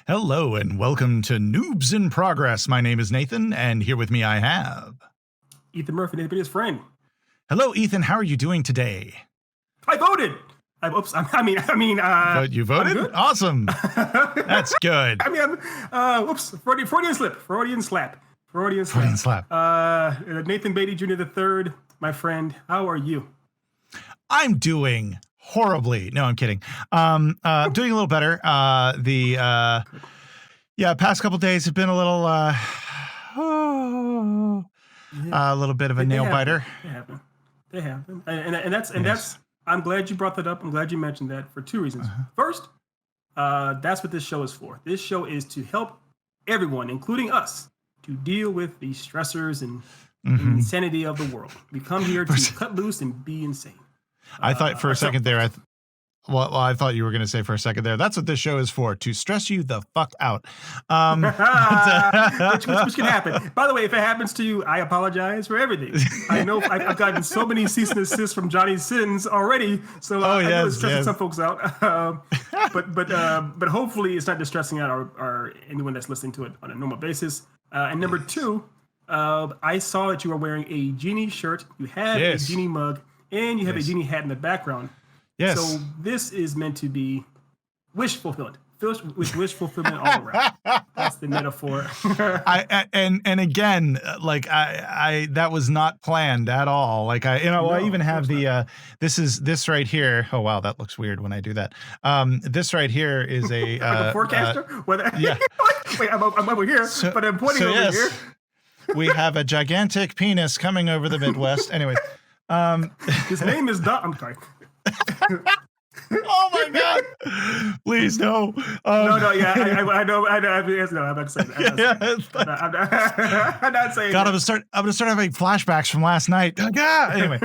Hello and welcome to Noobs in Progress. My name is Nathan, and here with me I have Ethan Murphy, Nathan's friend. Hello, Ethan. How are you doing today? I voted. You voted? I'm good. Awesome. That's good. Freudian slip. Freudian slap. Nathan Beatty Jr. III, my friend. How are you? I'm doing horribly. No, I'm kidding. Doing a little better. Past couple days have been a little, a little bit of a nail biter. They happen. And that's. I'm glad you brought that up. I'm glad you mentioned that for two reasons. First, that's what this show is for. This show is to help everyone, including us, to deal with the stressors and insanity of the world. We come here to cut loose and be insane. I thought for a second there, I thought you were going to say for a second there, that's what this show is for, to stress you the fuck out. Which can happen. By the way, if it happens to you, I apologize for everything. I know I've gotten so many cease and desist from Johnny's Sins already, so I know it's stressing some folks out. But hopefully it's not distressing out or anyone that's listening to it on a normal basis. And number two, I saw that you were wearing a Genie shirt. You have a Genie mug. And you have a Genie hat in the background. Yes. So this is meant to be wish fulfillment. Wish fulfillment all around. That's the metaphor. And again, like I that was not planned at all. Like I even have the this right here. Oh wow, that looks weird when I do that. This right here is a like a forecaster. Yeah. Wait, I'm over here, but I'm pointing over here. We have a gigantic penis coming over the Midwest. Anyway. His name is Don. I'm sorry. Oh my God! Please no. I know. I'm not saying that. I'm not saying. God, that. I'm gonna start having flashbacks from last night. Anyway,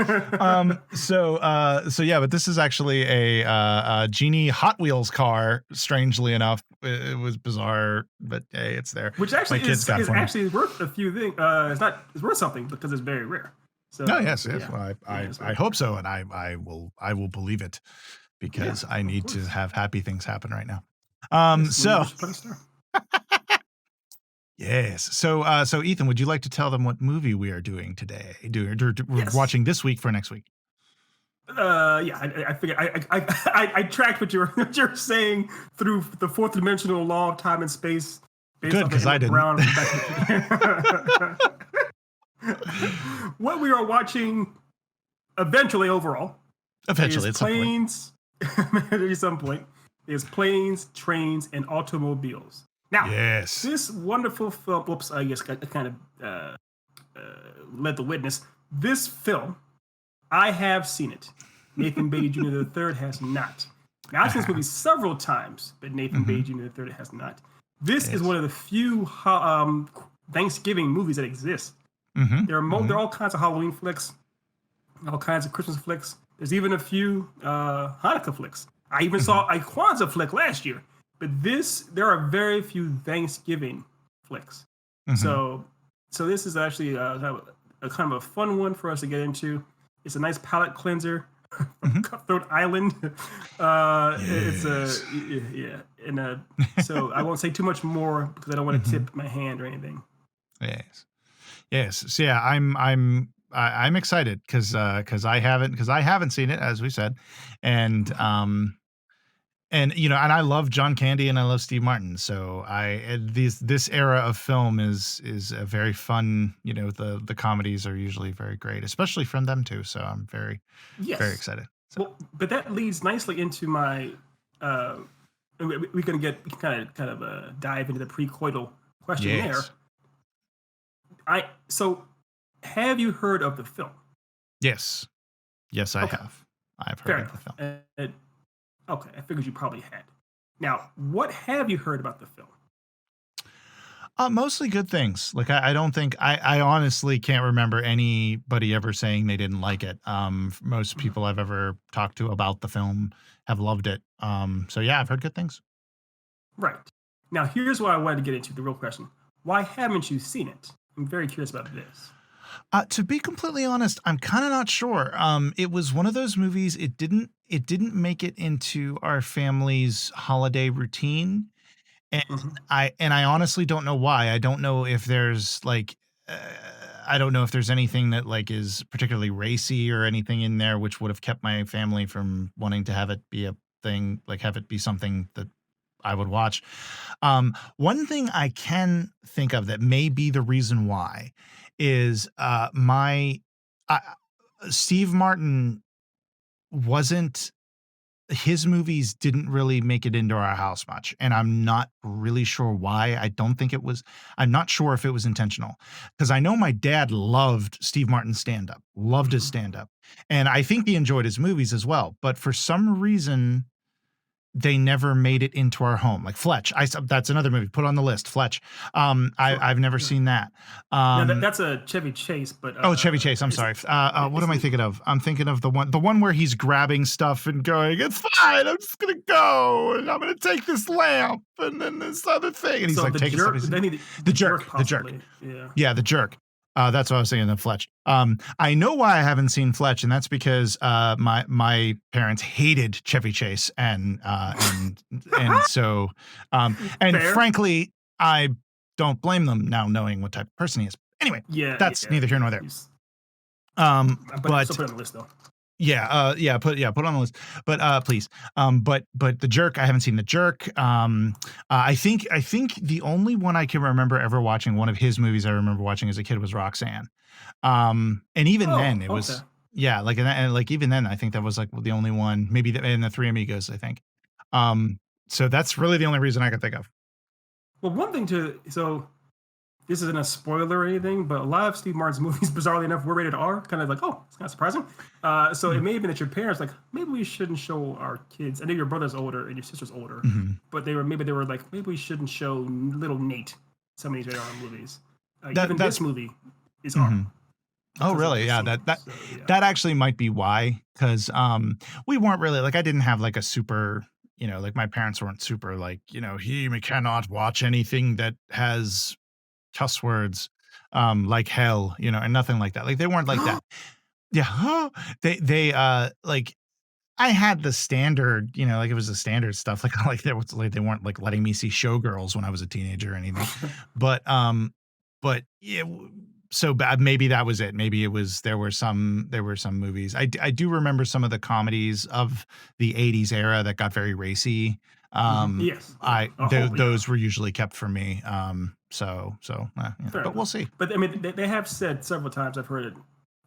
but this is actually a Genie Hot Wheels car. Strangely enough, it was bizarre, but hey, it's there. Which actually is actually worth a few things. It's worth something because it's very rare. So, yes. Yeah. Well, I hope so, and I will believe it because I need to have happy things happen right now. Yes. So Ethan, would you like to tell them what movie we are doing today? We're watching this week for next week. I figured I tracked what you're saying through the fourth dimensional law of time and space. Good, because I didn't. What we are watching eventually it's planes. At some point, is planes, trains, and automobiles. Now, this wonderful film. Whoops, I guess I kind of led the witness. This film, I have seen it. Nathan Beatty Jr. III has not. Now, I've seen this movie several times, but Nathan Beatty Jr. III has not. This is one of the few Thanksgiving movies that exist. There are all kinds of Halloween flicks, all kinds of Christmas flicks. There's even a few Hanukkah flicks. I even saw a Kwanzaa flick last year. But there are very few Thanksgiving flicks. So this is actually a kind of a fun one for us to get into. It's a nice palate cleanser from Cutthroat Island. So I won't say too much more because I don't want to tip my hand or anything. Yes. So yeah, I'm excited because I haven't seen it, as we said, and I love John Candy and I love Steve Martin. So this era of film is a very fun. The comedies are usually very great, especially from them too. So I'm very excited. So. Well, but that leads nicely into my. We can kind of dive into the precoital question there. So, have you heard of the film? Yes, I have. I've heard of the film. Okay, I figured you probably had. Now, what have you heard about the film? Mostly good things. Like I don't think I honestly can't remember anybody ever saying they didn't like it. Most people I've ever talked to about the film have loved it. So yeah, I've heard good things. Right. Now, here's what I wanted to get into, the real question. Why haven't you seen it? I'm very curious about this. To be completely honest, I'm kind of not sure. It was one of those movies. It didn't make it into our family's holiday routine. And Mhm. I honestly don't know why. I don't know if there's like uh, I don't know if there's anything that like is particularly racy or anything in there which would have kept my family from wanting to have it be a thing, like have it be something that I would watch. One thing I can think of that may be the reason why is my uh, Steve Martin wasn't his movies didn't really make it into our house much, and I'm not really sure why. I'm not sure if it was intentional, because I know my dad loved Steve Martin's stand-up, loved his Mhm. stand-up, and I think he enjoyed his movies as well, but for some reason they never made it into our home. Like Fletch, that's another movie, put on the list, Fletch. Sure. I've never Yeah. seen that. Now Um that's a Chevy Chase, but Oh, Chevy Chase, I'm it's sorry. What it's am I thinking of? I'm thinking of the one where he's grabbing stuff and going, "It's fine, I'm just gonna go, and I'm gonna take this lamp, and then this other thing," and he's, so like, the taking stuff. jerk. He's They need the the jerk jerk, the jerk. possibly. Yeah. Yeah, the jerk. That's what I was thinking of Fletch. I know why I haven't seen Fletch, and that's because, my parents hated Chevy Chase, and so, and Fair. frankly, I don't blame them now knowing what type of person he is. Anyway, Yeah. that's Yeah. neither here Yeah. nor there. Still But put it on the list though. put it on the list. But please. But the jerk, I haven't seen the jerk. I think the only one I can remember ever watching, one of his movies I remember watching as a kid was Roxanne. And even then Oh, it okay. was yeah, like and like even then I think that was like the only one, maybe and the Three Amigos, I think. Um, so that's really the only reason I could think of. Well, one thing to so this isn't a spoiler or anything, but a lot of Steve Martin's movies, bizarrely enough, were rated R. Kind of like, oh, it's kind of surprising. So it Mm, may have been that your parents like, maybe we shouldn't show our kids. I know your brother's older and your sister's older, mhm. but they were like, maybe we shouldn't show little Nate some of these rated R movies. That Even this that's movie is R mhm. Oh, because of really? the Yeah, scene. So yeah. that actually might be why, 'cause, we weren't really like, I didn't have, like, a super like, my parents weren't super, like, "He cannot watch anything that has cuss words, like hell," and nothing like that. Like, they weren't like that. Yeah, like, I had the standard, like, it was the standard stuff, like they weren't, like, letting me see Showgirls when I was a teenager or anything. But, yeah, so bad maybe that was it. Maybe it was there were some movies. I do remember some of the comedies of the '80s era that got very racy. Mhm. Um, Yes. Yeah. I A whole. Yeah. those were usually kept for me. Fair But we'll enough. see. But I mean, they have said several times, I've heard it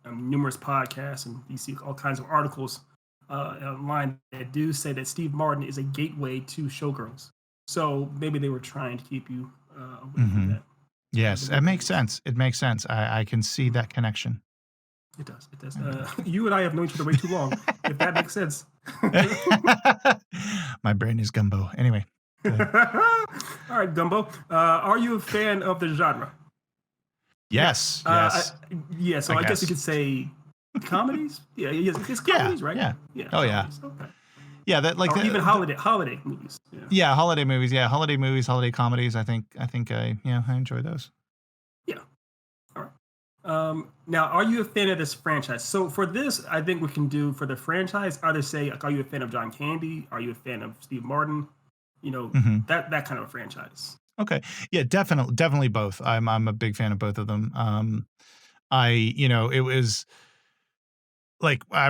numerous podcasts and you see all kinds of articles online that do say that Steve Martin is a gateway to showgirls. So maybe they were trying to keep you away from Mhm. that, the Yes, it makes movies. sense. It makes sense. I can see Mhm. that connection. It does. It does. It does. You and I have known each other way too long, if that makes sense. My brain is gumbo. Anyway, go ahead. All right, Gumbo. Are you a fan of the genre? Yeah. Yes, yes, Yeah. I So I guess you guess. could say comedies. Yeah. Yes. It's Yeah, comedies, right? yeah. Yeah. Oh, yeah. Comedies. Okay. Yeah, that like Or even the holiday movies. Yeah. yeah, holiday movies. Yeah, holiday movies, holiday comedies. I think I enjoy those. Yeah. All right. Now, are you a fan of this franchise? So for this, I think we can do for the franchise. Either say, like, are you a fan of John Candy? Are you a fan of Steve Martin? Mhm. That kind of a franchise. Okay. Yeah, definitely both. I'm a big fan of both of them. It was like I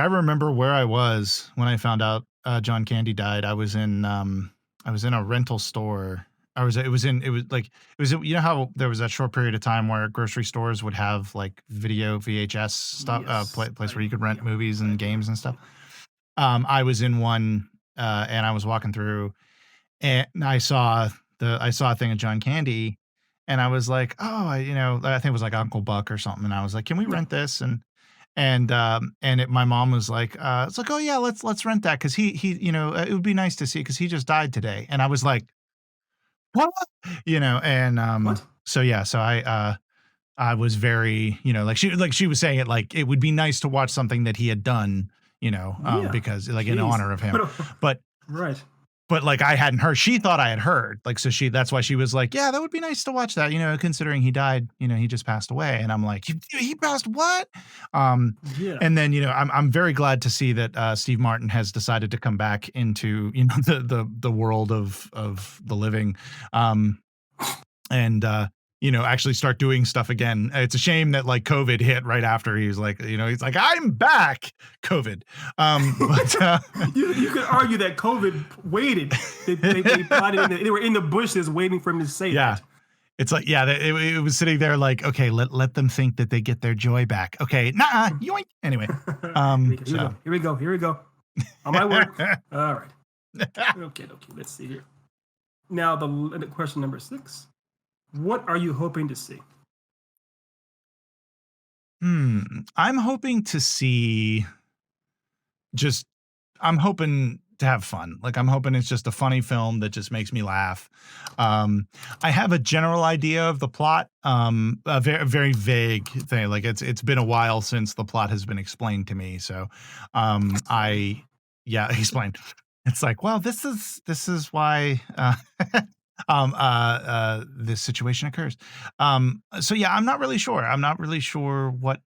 remember where I was when I found out John Candy died. I was in a rental store. How there was that short period of time where grocery stores would have like video VHS stuff, Yes. place where you could rent Yeah. movies I and do. games and stuff. Yeah. I was in one, and I was walking through, and I saw a thing of John Candy, and I was like, "Oh, I think it was like Uncle Buck or something." And I was like, "Can we Yeah. rent this?" My mom was like, "It's like, oh yeah, let's rent that because it would be nice to see because he just died today." And I was like, "What?" And What? so yeah, so I was very, like she was saying it like it would be nice to watch something that he had done, Yeah. because like in Jeez. honor of him. But Right. but like I hadn't heard. She thought I had heard. Like, so that's why she was like, yeah, that would be nice to watch that, considering he died, he just passed away. And I'm like, he passed what? Yeah. And then, I'm very glad to see that Steve Martin has decided to come back into, the world of the living. And actually start doing stuff again. It's a shame that like COVID hit right after he was like, he's like, I'm back. COVID. But you could argue that COVID waited. They plotted they were in the bushes waiting for him to say that. It's like, it was sitting there like, okay, let them think that they get their joy back. Okay, nah, yoink. Anyway, here we go. On my word. All right. Okay. Let's see here. Now the question number 6. What are you hoping to see? I'm hoping to see I'm hoping to have fun. Like, I'm hoping it's just a funny film that just makes me laugh. I have a general idea of the plot, a very, very vague thing. Like, it's been a while since the plot has been explained to me. So, explain. It's like, well, this is why, this situation occurs. So yeah, I'm not really sure. I'm not really sure what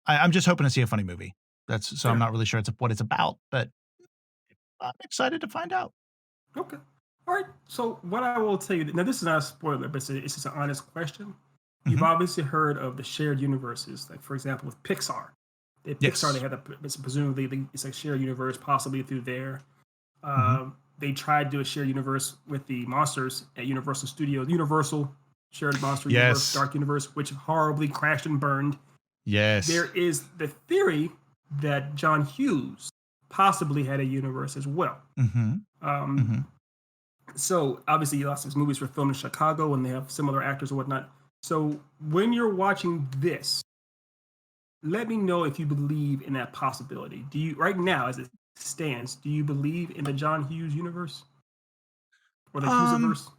I'm just hoping to see a funny movie. Fair. I'm not really sure what it's about, but I'm excited to find out. Okay. All right. So what I will tell you, now this is not a spoiler, but it's just an honest question. You've obviously heard of the shared universes, like for example with Pixar. Pixar, they had presumably it's a shared universe, possibly through there. They tried to do a shared universe with the monsters at Universal Studios. Universal shared monster universe, Dark Universe, which horribly crashed and burned. Yes. There is the theory that John Hughes possibly had a universe as well. So obviously lots of his movies were filmed in Chicago and they have similar actors and whatnot. So when you're watching this, let me know if you believe in that possibility. Do you, right now as it stands, do you believe in the John Hughes universe? Or the Hughes-verse?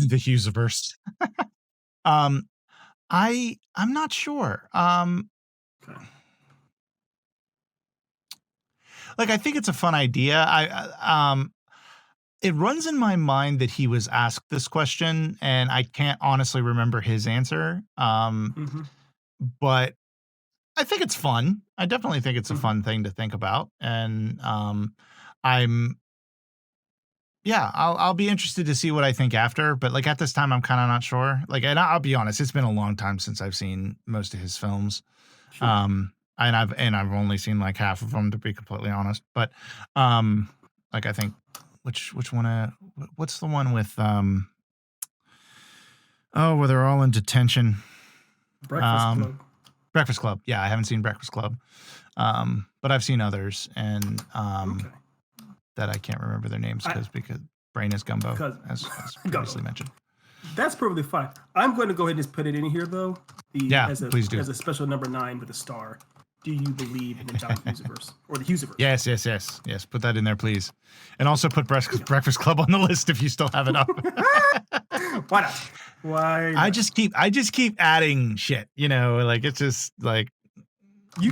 The Hughes-verse. I'm not sure. Okay. Like, I think it's a fun idea. It runs in my mind that he was asked this question, and I can't honestly remember his answer. But I think it's fun. I definitely think it's a fun thing to think about, and I'll be interested to see what I think after. But like at this time, I'm kind of not sure. Like, and I'll be honest, it's been a long time since I've seen most of his films. Sure. And I've only seen like half of them, to be completely honest. But like I think which one? What's the one with where they're all in detention? Breakfast Club. Breakfast Club. Yeah, I haven't seen Breakfast Club, but I've seen others, and that I can't remember their names because brain is gumbo, as previously mentioned. That's perfectly fine. I'm going to go ahead and just put it in here, though. Please do. As a special number 9 with a star. Do you believe in the John Hughes-verse or the Hughes-verse? Yes. Put that in there, please, and also put Breakfast Club on the list if you still have it up. Why not? Why not? I just keep adding shit. Like it's just like you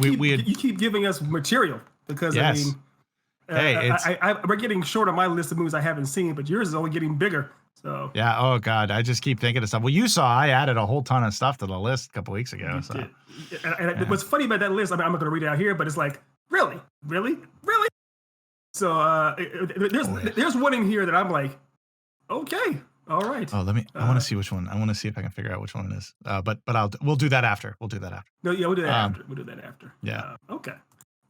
keep giving us material because yes. we're getting short on my list of movies I haven't seen, but yours is only getting bigger. So yeah. Oh God, I just keep thinking of stuff. Well, you saw I added a whole ton of stuff to the list a couple weeks ago. So. And what's funny about that list, I'm not going to read it out here, but it's like really. So there's one in here that I'm like, okay, all right. Oh, I want to see which one. I want to see if I can figure out which one it is. But we'll do that after. No, yeah, we'll do that after. We'll do that after. Yeah. Okay.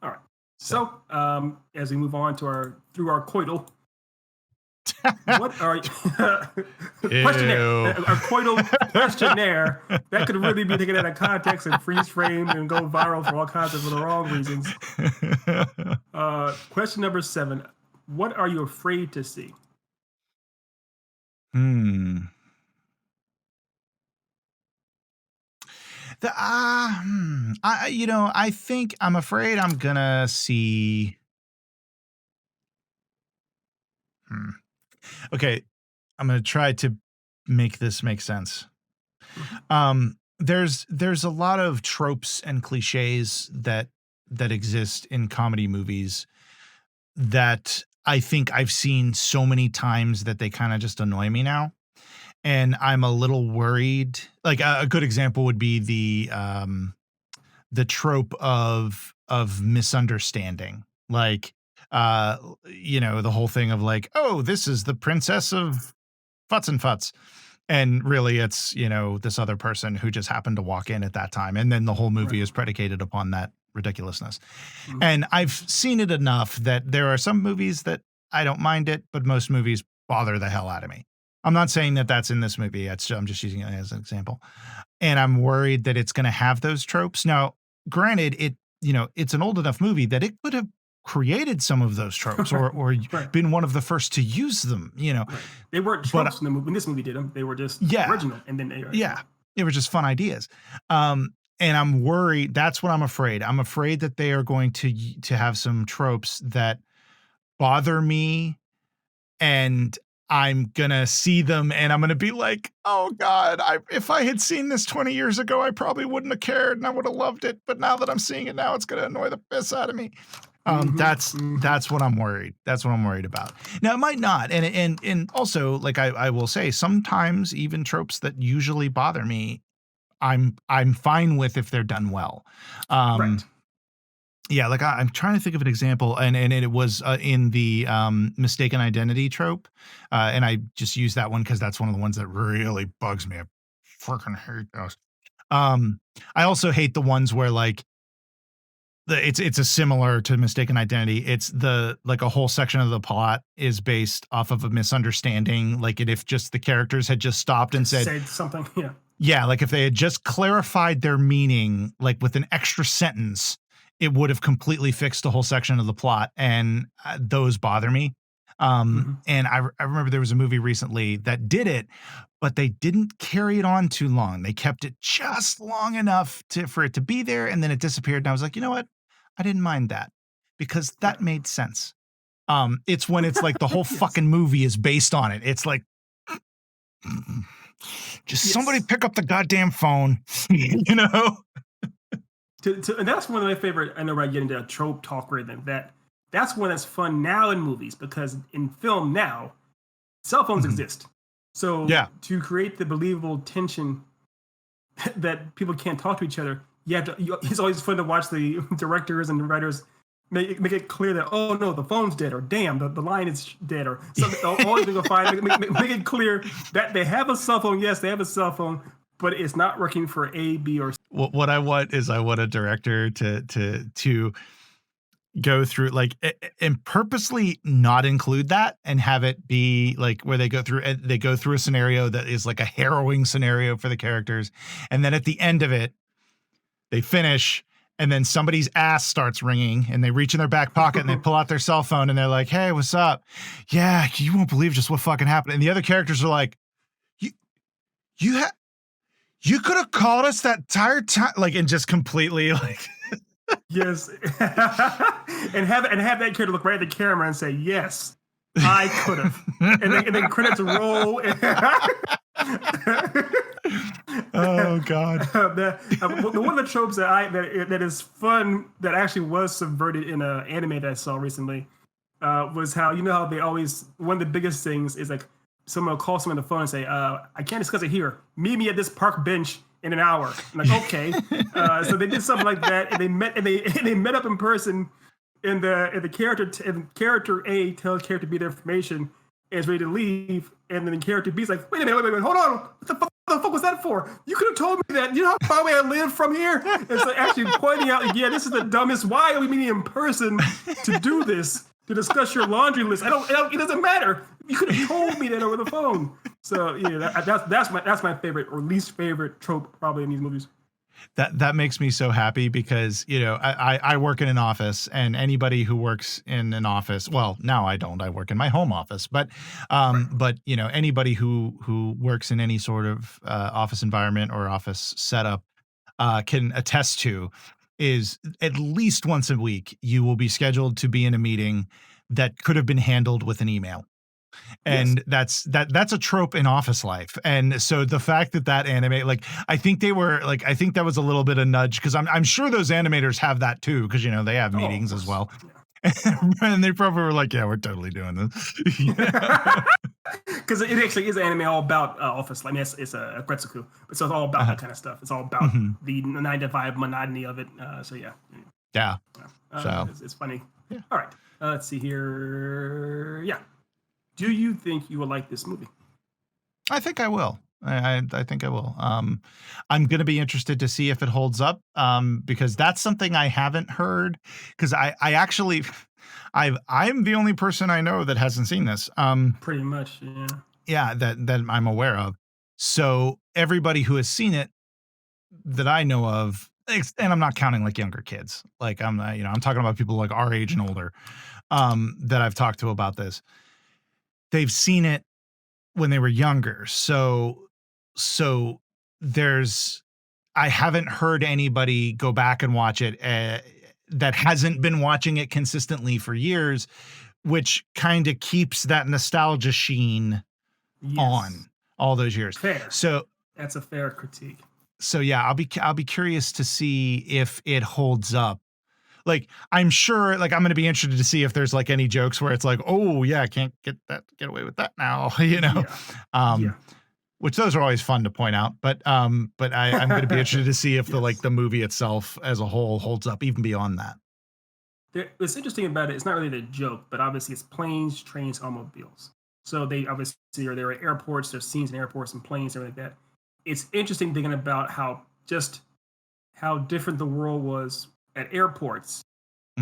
All right. So as we move on through our coital. What are questionnaire? A coital questionnaire that could really be taken out of context and freeze framed and go viral for all kinds of the wrong reasons. Question number 7: what are you afraid to see? I think I'm afraid I'm gonna see. Okay, I'm gonna try to make this make sense. There's a lot of tropes and cliches that exist in comedy movies that I think I've seen so many times that they kind of just annoy me now. And I'm a little worried. Like a good example would be the trope of misunderstanding. Like the whole thing of like, oh, this is the princess of Futz and Futz. And really it's, this other person who just happened to walk in at that time. And then the whole movie is predicated upon that ridiculousness. Mm-hmm. And I've seen it enough that there are some movies that I don't mind it, but most movies bother the hell out of me. I'm not saying that that's in this movie. I'm just using it as an example. And I'm worried that it's going to have those tropes. Now, granted, it's an old enough movie that it could have created some of those tropes or been one of the first to use them, Right. They weren't tropes when this movie did them. They were just original. And then they were just fun ideas. And I'm worried. That's what I'm afraid. I'm afraid that they are going to have some tropes that bother me, and I'm going to see them and I'm going to be like, oh God, if I had seen this 20 years ago, I probably wouldn't have cared and I would have loved it. But now that I'm seeing it now, it's going to annoy the piss out of me. That's what I'm worried. That's what I'm worried about. Now it might not. And also, like I will say, sometimes even tropes that usually bother me, I'm fine with if they're done well. Right. Yeah, like I'm trying to think of an example, and it was in the mistaken identity trope, and I just use that one because that's one of the ones that really bugs me. I freaking hate those. I also hate the ones where like it's a similar to mistaken identity. It's like a whole section of the plot is based off of a misunderstanding. Like if just the characters had just stopped and said something, yeah. Yeah, like if they had just clarified their meaning, like with an extra sentence, it would have completely fixed a whole section of the plot, and those bother me. And I remember there was a movie recently that did it, but they didn't carry it on too long. They kept it just long enough for it to be there, and then it disappeared. And I was like, you know what? I didn't mind that because that made sense. It's when it's like the whole fucking movie is based on it. It's like, just somebody pick up the goddamn phone, And that's one of my favorite. I know we're getting into a trope talk right then. That's one that's fun now in movies, because in film now, cell phones exist. So to create the believable tension that people can't talk to each other, it's always fun to watch the directors and the writers make it clear that, oh no, the phone's dead, or damn, the line is dead, or something. Always go find make it clear that they have a cell phone. Yes, they have a cell phone, but it's not working for A, B, or C. What I want is I want a director to go through like and purposely not include that and have it be like where they go through a scenario that is like a harrowing scenario for the characters, and then at the end of it they finish, and then somebody's ass starts ringing and they reach in their back pocket and they pull out their cell phone and they're like, hey, what's up? Yeah, you won't believe just what fucking happened. And the other characters are like, you could have called us that entire time, like, and just completely like yes. and have that character look right at the camera and say, yes, I could have. and then credits roll. Oh God. One of the tropes that is fun, that actually was subverted in an anime that I saw recently, was how they always, one of the biggest things is like someone will call someone on the phone and say, I can't discuss it here. Meet me at this park bench in an hour. I'm like, okay. So they did something like that, and they met up in person, and the character A tells character B their information and is ready to leave, and then the character B is like, wait a minute, hold on. What the fuck was that for? You could have told me that. You know how far away I live from here? And so actually pointing out, this is the dumbest. Why are we meeting in person to do this? To discuss your laundry list? It doesn't matter. You could have told me that over the phone. So that's my favorite or least favorite trope probably in these movies. That makes me so happy because I work in an office, and anybody who works in an office, well, now I don't. I work in my home office, but anybody who works in any sort of office environment or office setup can attest to is at least once a week you will be scheduled to be in a meeting that could have been handled with an email. And that's a trope in office life. And so the fact that anime, like, I think that was a little bit of nudge, because I'm sure those animators have that too, because they have meetings as well. And they probably were like, yeah, we're totally doing this. Because it actually is an anime all about office. I mean, it's a Gretsuku, so it's all about that kind of stuff. It's all about the 9 to 5 monotony of it. So yeah. Yeah. So it's funny. Yeah. All right. Let's see here. Yeah. Do you think you will like this movie? I think I will. I think I will. I'm going to be interested to see if it holds up, because that's something I haven't heard. Because I actually, I'm the only person I know that hasn't seen this. Pretty much, yeah. Yeah, that I'm aware of. So everybody who has seen it that I know of, and I'm not counting like younger kids. Like I'm talking about people like our age and older, that I've talked to about this. They've seen it when they were younger. So I haven't heard anybody go back and watch it that hasn't been watching it consistently for years, which kind of keeps that nostalgia sheen on all those years. Fair. So that's a fair critique. So yeah, I'll be curious to see if it holds up. Like, I'm sure, like, I'm going to be interested to see if there's like any jokes where it's like, oh yeah, I can't get away with that now, Yeah. Which those are always fun to point out. But I'm going to be interested to see if the movie itself as a whole holds up even beyond that. What's interesting about it, it's not really the joke, but obviously it's planes, trains, automobiles. So they obviously there are airports, there's scenes in airports and planes, everything like that. It's interesting thinking about how different the world was at airports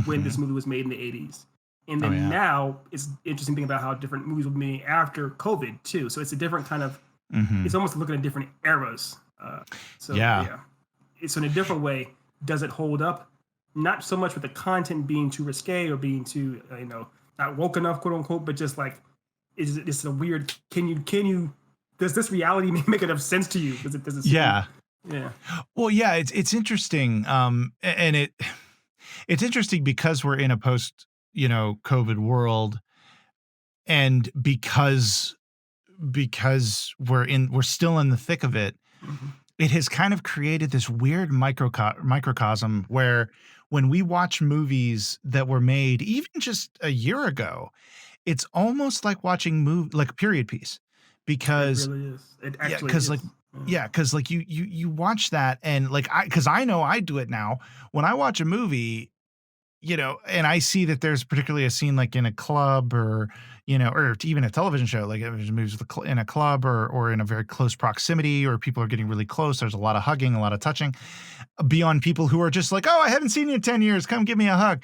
when this movie was made in the 80s. And then now it's interesting thinking about how different movies will be made after COVID too. So it's a different kind of, it's almost looking at different eras. So in a different way, does it hold up? Not so much with the content being too risque or being too, not woke enough, quote unquote, but just like, it's a weird, does this reality make enough sense to you? Does it Yeah. Well, yeah, it's interesting. And it's interesting because we're in a post, COVID world, and because we're still in the thick of it, it has kind of created this weird microcosm where when we watch movies that were made even just a year ago, it's almost like watching like a period piece, because it really is. It actually because is. because like you watch that, and like because I know I do it now when I watch a movie, and I see that there's particularly a scene like in a club or or even a television show, like it moves in a club or in a very close proximity, or people are getting really close. There's a lot of hugging, a lot of touching, beyond people who are just like, oh, I haven't seen you in 10 years. Come give me a hug.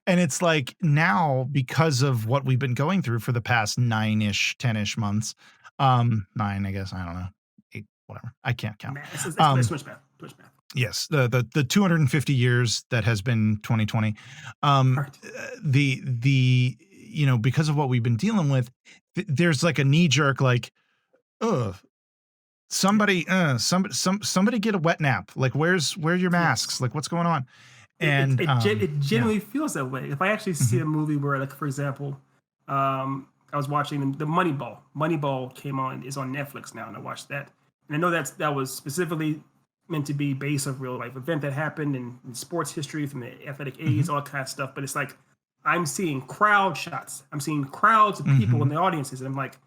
And it's like now, because of what we've been going through for the past 9-ish, 10-ish months, 9, I guess, I don't know, 8, whatever. I can't count. It's switch math. Yes, the 250 years that has been 2020. The because of what we've been dealing with, there's like a knee jerk, like, somebody get a wet nap. Like, where's your masks? Like, what's going on? And it genuinely feels that way. If I actually see a movie where, like, for example, I was watching the Moneyball. Moneyball is on Netflix now, and I watched that. And I know that was specifically meant to be based on real life event that happened in sports history from the athletic A's, all kind of stuff. But it's like, I'm seeing crowd shots. I'm seeing crowds of people in the audiences. And I'm like,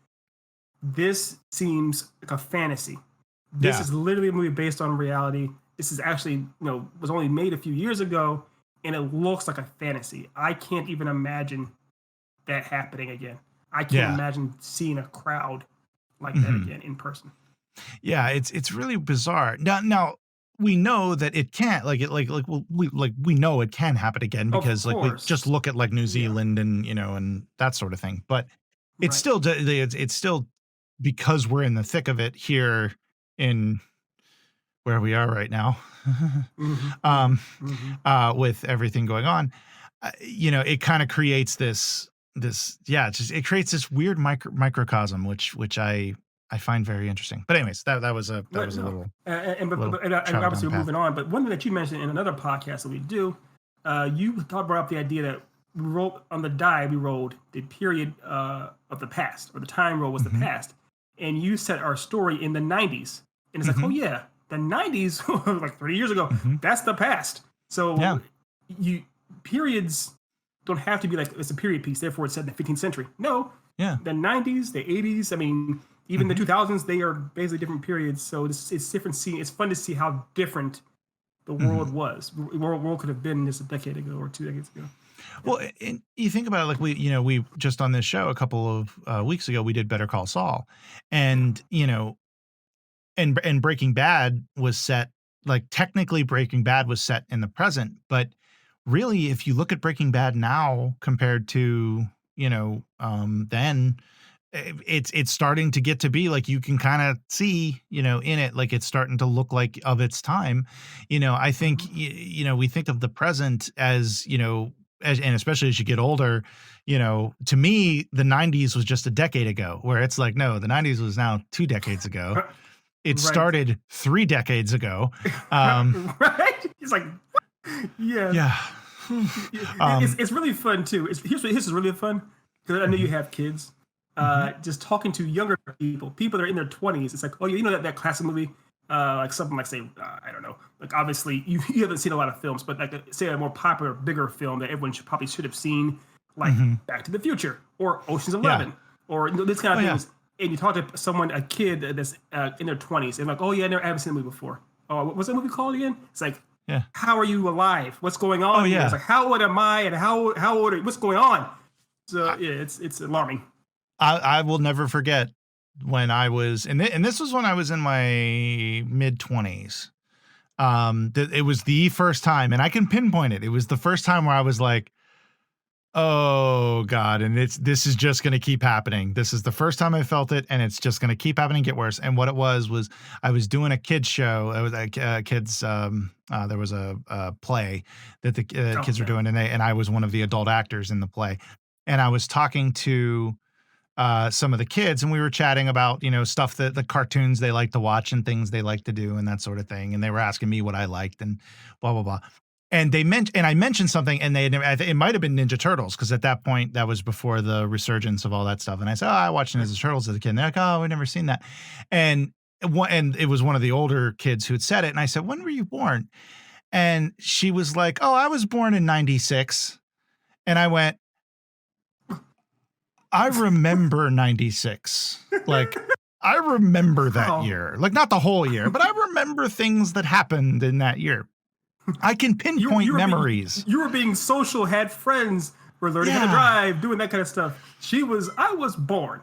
this seems like a fantasy. This is literally a movie based on reality. This is actually, was only made a few years ago, and it looks like a fantasy. I can't even imagine that happening again. I can't imagine seeing a crowd like that again in person. Yeah, it's really bizarre. Now we know that it can't, we know it can happen again, because like we just look at like New Zealand and and that sort of thing. But it's still because we're in the thick of it here in where we are right now, with everything going on, it kind of creates it creates this weird microcosm, which I find very interesting. But anyways, that was a little. And obviously we're moving on. But one thing that you mentioned in another podcast that we do, you brought up the idea that we rolled on the die. We rolled the period of the past, or the time roll was the past, and you set our story in the 90s, and it's like, oh yeah, the 90s, like 3 years ago, that's the past. So periods don't have to be like it's a period piece. Therefore, it's set in the 15th century. No. Yeah. The 90s, the 80s. I mean, even the 2000s. They are basically different periods. So it's different. It's fun to see how different the world was. The world could have been just a decade ago or 2 decades ago. Well, and you think about it, like we just on this show a couple of weeks ago, we did Better Call Saul, and and Breaking Bad was set, like technically Breaking Bad was set in the present, but really, if you look at Breaking Bad now compared to then, it's starting to get to be like you can kind of see in it, like it's starting to look like of its time. I think we think of the present as and especially as you get older, to me, the 90s was just a decade ago, where it's like, no, the 90s was now 2 decades ago. It started 3 decades ago. Right? He's like, yeah. Yeah. It's really fun, too. Here's is really fun, because I know you have kids. Just talking to younger people that are in their 20s. It's like, oh, that classic movie, like something like, say, I don't know. Like, obviously, you haven't seen a lot of films, but like, say a more popular, bigger film that everyone should have seen, like Back to the Future or Ocean's 11 or this kind of things. And you talk to a kid that's in their 20s, and like, oh yeah, I haven't seen the movie before. Oh, what's that movie called again? It's like, how are you alive? What's going on? Oh yeah. It's like, how old am I? And how old are you? What's going on? So it's alarming. I will never forget when I was, and this was when I was in my mid 20s. It was the first time, and I can pinpoint it. It was the first time where I was like, oh God. And this is just going to keep happening. This is the first time I felt it, and it's just going to keep happening, get worse. And what it was I was doing a kids show. It was a kids, there was a play that the kids were doing, and I was one of the adult actors in the play. And I was talking to some of the kids, and we were chatting about, stuff that the cartoons they like to watch and things they like to do and that sort of thing. And they were asking me what I liked and blah, blah, blah. And I mentioned something, and it might have been Ninja Turtles, because at that point that was before the resurgence of all that stuff. And I said, oh, I watched Ninja Turtles as a kid. And they're like, oh, we've never seen that. And it was one of the older kids who had said it. And I said, when were you born? And she was like, oh, I was born in 96. And I went, I remember 96. Like, I remember that year. Like, not the whole year, but I remember things that happened in that year. I can pinpoint memories. You were being social, had friends, were learning how to drive, doing that kind of stuff. I was born.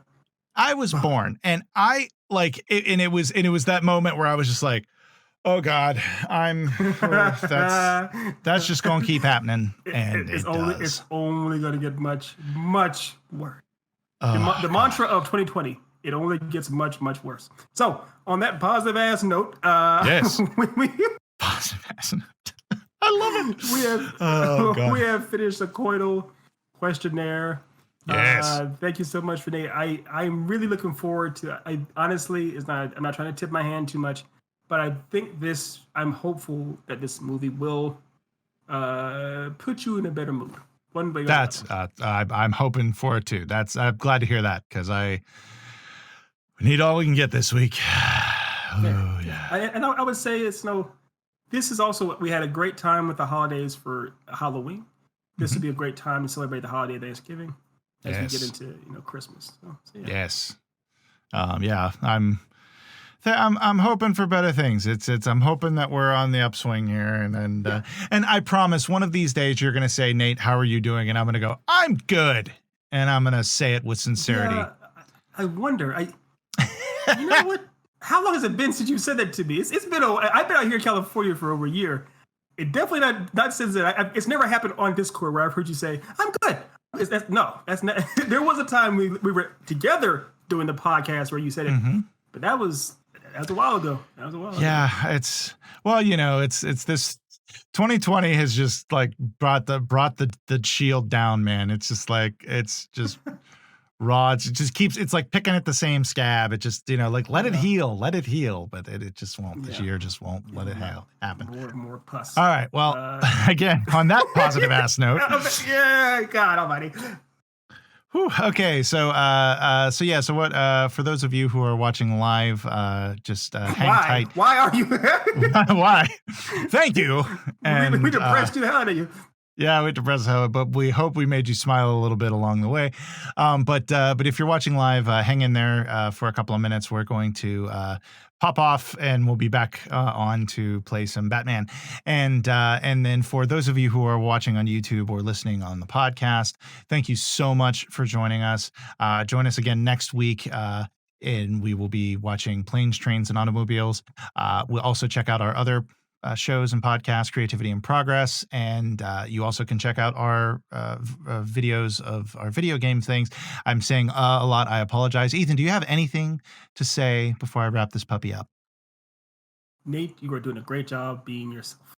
I was born. And it was that moment where I was just like, oh God, that's just going to keep happening. And it's only going to get much, much worse. The mantra of 2020, it only gets much, much worse. So on that positive ass note, yes, positive ass note. I love it. We have finished the coital questionnaire. Yes. Thank you so much, Renee. I'm really looking forward to. Honestly, I'm not trying to tip my hand too much, but I think I'm hopeful that this movie will put you in a better mood. One way or another. I'm hoping for it too. I'm glad to hear that, because we need all we can get this week. I would say this is also, we had a great time with the holidays for Halloween. This would be a great time to celebrate the holiday of Thanksgiving as we get into Christmas. So, yes. I'm hoping for better things. I'm hoping that we're on the upswing here, and I promise one of these days you're going to say, Nate, how are you doing? And I'm going to go, I'm good. And I'm going to say it with sincerity. Yeah, I wonder, you know what? How long has it been since you said that to me? It's been. I've been out here in California for over a year. It definitely not since that. It's never happened on Discord where I've heard you say, "I'm good." That's not. There was a time we were together doing the podcast where you said it, but that was a while ago. Yeah, it's this 2020 has just like brought the shield down, man. It's just like rods. It's like picking at the same scab. It just, let it heal, but it just won't. This year just won't let it happen. More pus. All right. Well, again, on that positive ass note. Yeah, God almighty. Whew, okay. So what, for those of you who are watching live, just hang tight. Why are you? Why? Thank you. And we depressed you the hell out of you. Yeah, we depressed how, but we hope we made you smile a little bit along the way. But if you're watching live, hang in there for a couple of minutes. We're going to pop off, and we'll be back on to play some Batman. And then for those of you who are watching on YouTube or listening on the podcast, thank you so much for joining us. Join us again next week. And we will be watching Planes, Trains, and Automobiles. We'll also check out our other shows and podcasts, Creativity in Progress. And you also can check out our videos of our video game things. I'm saying a lot. I apologize. Ethan, do you have anything to say before I wrap this puppy up? Nate, you are doing a great job being yourself.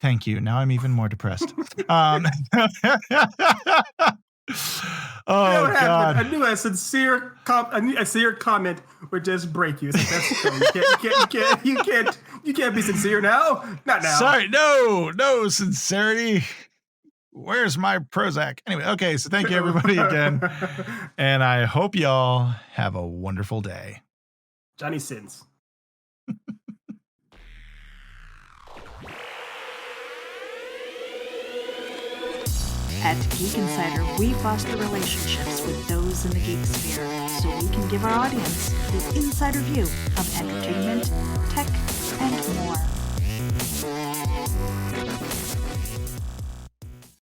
Thank you. Now I'm even more depressed. Oh, God. I knew a sincere comment would just break you. It's like, you can't be sincere now. Not now. Sorry, no sincerity. Where's my Prozac? Anyway, okay, so thank you everybody again. And I hope y'all have a wonderful day. Johnny Sins. At Geek Insider, we foster relationships with those in the geek sphere so we can give our audience the insider view of entertainment, tech, and more.